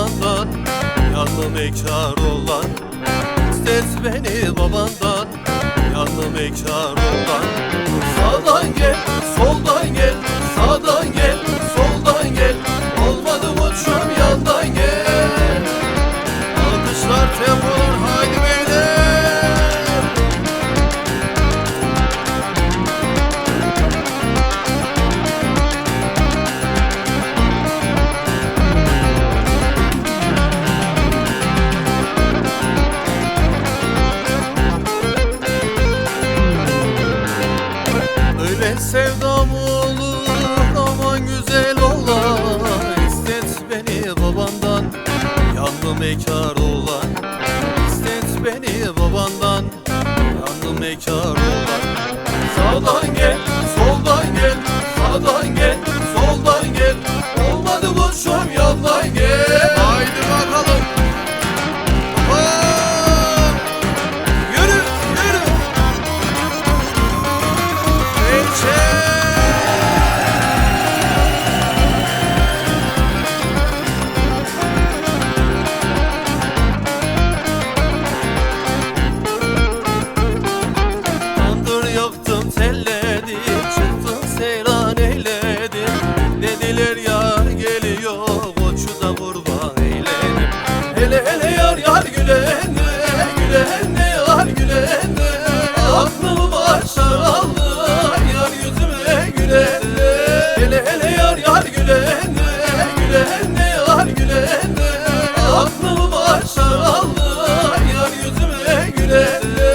babandan, yandım ekar olan. İstet beni babandan, yandım ekar olan. Sağdan gel, soldan gel, sağdan gel, soldan gel. Olmadı uçum yandan gel. Alkışlar, tempolar, haydi beyler. Öyle sevdam olur aman güzel olan. İstet beni babandan, yandım ekar olan. İstet beni babandan, yandım ekar olan. Sağdan gel, soldan gel, sağdan gel, soldan gel. Olmadı bu şom yandan gel. Haydi bakalım. Aman! Yürü, yürü. Tandır yaktım, telledim, çıktım seyran eyledim. Dediler yar geliyor, koçu da kurban eyledim. Hele hele yar yar gülende, gülende yar gülende. Aklımı başlar aldı yar yüzüme gülende. Hele hele yar yar gülende, gülende yar gülende. Aklımı başlar aldı yar yüzüme gülende.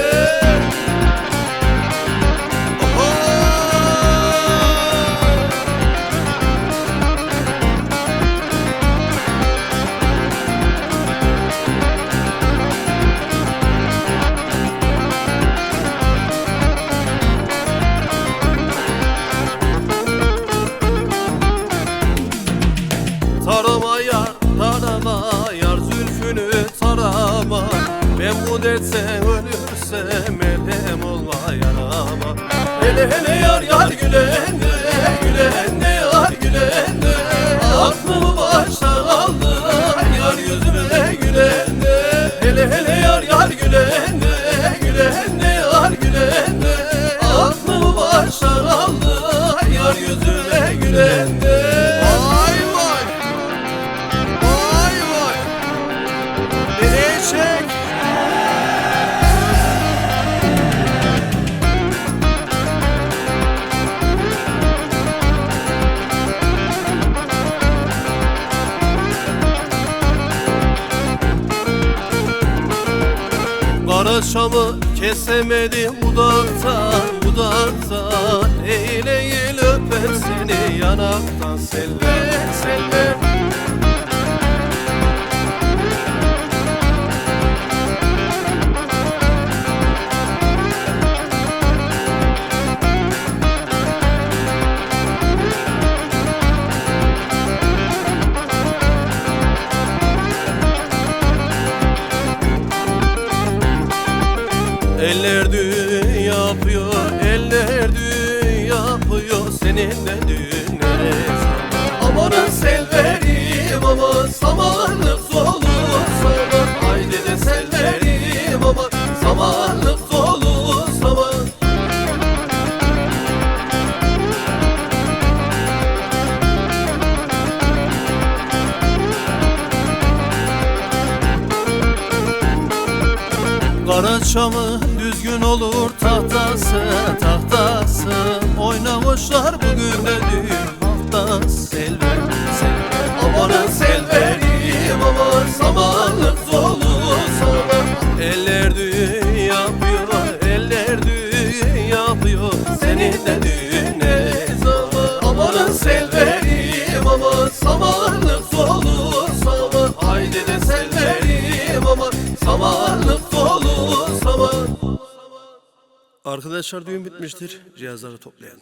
Tarama yar, tarama yar, zülfünü tarama. Ben bu derse ölürsem merhem olma yarama. Hele hele yar yar gülende, gülende yar gülende. Aklımı baştan aldı yar yüzüme gülende. Hele hele yar yar gülende, gülende yar gülende. Aklımı baştan aldı yar yüzüme gülende. Vay vay, vay vay. Değişik. Kara şamı kesemedim udaktan, udaktan. Eğil eğil öper seni yanaktan, selve selve. Eller düğün yapıyor, eller düğün yapıyor. Seninle düğünleriz. Amanın selverim aman, samanlık solu saman. Haydi de selverim aman, samanlık solu saman. Kara çamı düzgün olur tahtası, tahtası. Oynamışlar bugün de düğün haftası. Selve, selve. Amanın selverim aman, samanlık solu saman. Eller düğün yapıyor, eller düğün yapıyor. Senin de düğüne zaman. Amanın selverim aman, samanlık solu saman. Haydi de selverim aman, samanlık solu saman. Arkadaşlar düğün bitmiştir. Cihazları toplayalım.